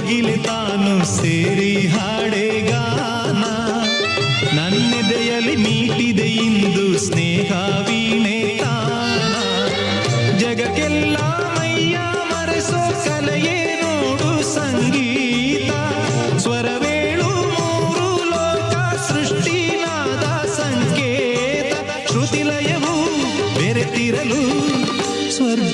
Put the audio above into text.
ಕೋಗಿಲೆ ತಾನು ಸೇರಿ ಹಾಡೆ ಗಾನ. ನನ್ನೆದೆಯಲ್ಲಿ ಮೀಟಿದೆ ಇಂದು ಸ್ನೇಹ ವೀಣೆ ತಾನ. ಜಗಕ್ಕೆಲ್ಲ ಮೈಯ ಮರೆಸೋ ಕಲೆಯೇ ನೋಡು ಸಂಗೀತ. ಸ್ವರವೇಳು ಮೂರು ಲೋಕ ಸೃಷ್ಟಿನಾದ ಸಂಕೇತ. ಶ್ರುತಿಲಯವು ಬೆರೆತಿರಲು ಸ್ವರ್ಗ